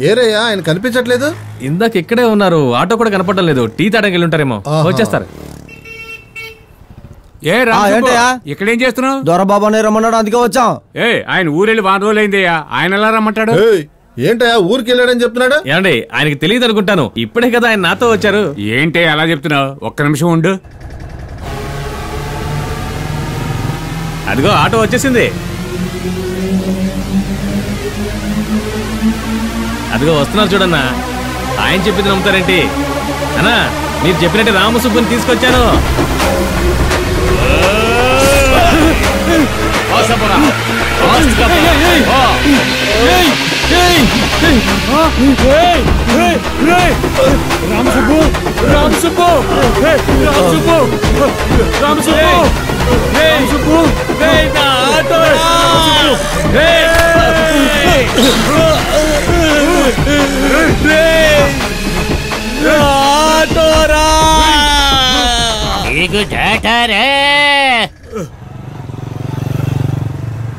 ఏరయ్యా ఆయన కనిపించట్లేదు. ఇందాక ఇక్కడే ఉన్నారు, ఆటో కూడా కనపడడం లేదు. టీ తాడానికి వెళ్ళి ఉంటారేమో, వచ్చేస్తారు. ఏ ఇక్కడేం చేస్తున్నావు? దొరబాబు అని రమ్మన్నాడు, అందుకే వచ్చాం. ఆయన ఊరెళ్ళి 1 రోజులైందయ్యా, ఆయన ఎలా రమ్మంటాడు? ఏంటయ్యా ఊరికి వెళ్ళాడని చెప్తున్నాడు? ఏమండి ఆయనకి తెలియదు అనుకుంటాను, ఇప్పుడే కదా ఆయన నాతో వచ్చారు. ఏంటి అలా చెప్తున్నావు? ఒక్క నిమిషం ఉండు. అదిగో ఆటో వచ్చేసింది, అదిగో వస్తున్నారు చూడన్నా. ఆయన చెప్పింది నమ్ముతారేంటి అన్నా? మీరు చెప్పినట్టు రామసుబ్బుని తీసుకొచ్చాను.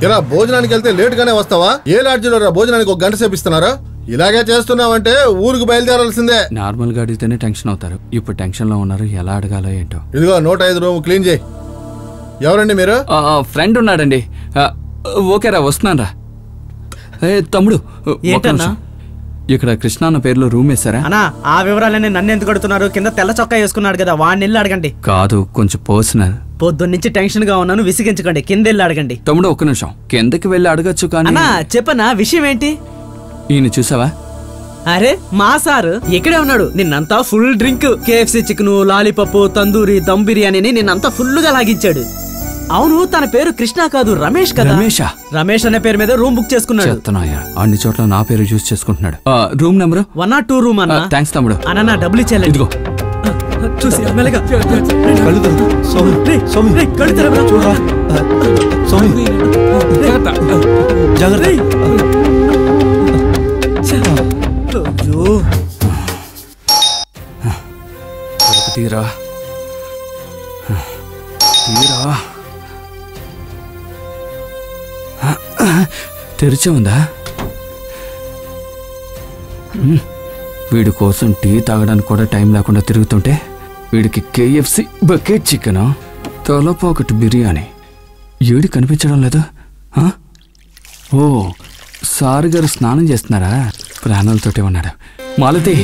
ఇలా భోజనానికి వెళ్తే లేట్ గానే వస్తావా? ఏ లాడ్జిలో భోజనానికి 1 గంట సేపు ఇస్తున్నారా? ఇలాగే చేస్తున్నావంటే ఊరికి బయలుదేరాల్సిందే. నార్మల్ గా అడిగితేనే టెన్షన్ అవుతారు, ఇప్పుడు టెన్షన్ లో ఉన్నారు, ఎలా అడగాలో ఏంటో. ఇదిగో 105 రూమ్ క్లీన్ చేయి. ఎవరండి మీరు? ఫ్రెండ్ ఉన్నాడండి. ఓకేరా, వస్తున్నాను రా. తమ్ముడు ఇక్కడ కృష్ణ అన్న పేరులో రూమ్ వేసారా? అన్నా ఆ వివరాలన్నీ నన్ను ఎందుకు అడుగుతున్నారు? కింద తెల్ల చొక్కా వేసుకున్నాడు కదా, వాడిని వెళ్ళి అడగండి. కాదు, కొంచెం పర్సనల్. పొద్దున్నుంచి టెన్షన్ గా ఉన్నాను, విసిగించకండి, కింద వెళ్ళి అడగండి. తమ్ముడు ఒక్క నిమిషం, కిందకి వెళ్ళి అడగచ్చు కానీ. అన్నా చెప్పనా, విషయం ఏంటి? ఈయన చూసావా? అరే మా సారు ఇక్కడే ఉన్నాడు. నిన్నంతా full drink, KFC chicken, lollipop, tandoori, dum బిర్యానీని నిన్నంతా ఫుల్ గా లాగించాడు. అవును, తన పేరు కృష్ణ కాదు, రమేష్ కదా. రమేష్ అనే పేరు మీద రూమ్ బుక్ చేసుకున్నాడు. అన్ని చోట్ల నా పేరు చూస్ చేసుకుంటున్నాడు. రూమ్ నెంబర్ 102 రూమ్ అన్న. థ్యాంక్స్ తమ్ముడు. అన్న డబ్బులు ఇచ్చేయాలి. ఇదిగో చూసి మెల్లగా తీరా తెరిచే ఉందా? వీడి కోసం టీ తాగడానికి కూడా టైం లేకుండా తిరుగుతుంటే వీడికి KFC bucket chicken, Thalapakatti biryani. ఏడి కనిపించడం లేదు. ఓ సార్ గారు స్నానం చేస్తున్నారా? ప్రాణాలతోటే ఉన్నాడు. మాలతి,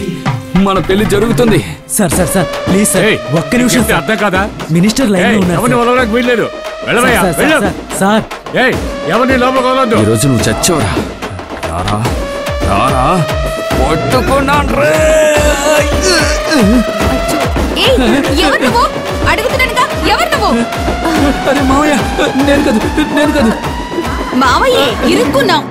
మన పెళ్లి జరుగుతుంది. Sir sir sir please sir, ఒక్క నిమిషం. అర్థం కదా, మినిస్టర్ లైన్ లో ఉన్నారు. సార్ ఈ రోజు నువ్వు చచ్చావురా. రారా రారా, పట్టుకున్నాను రే. అరే మావయ్య, నేను కాదు. మావయ్య ఇరుక్కున్నాం.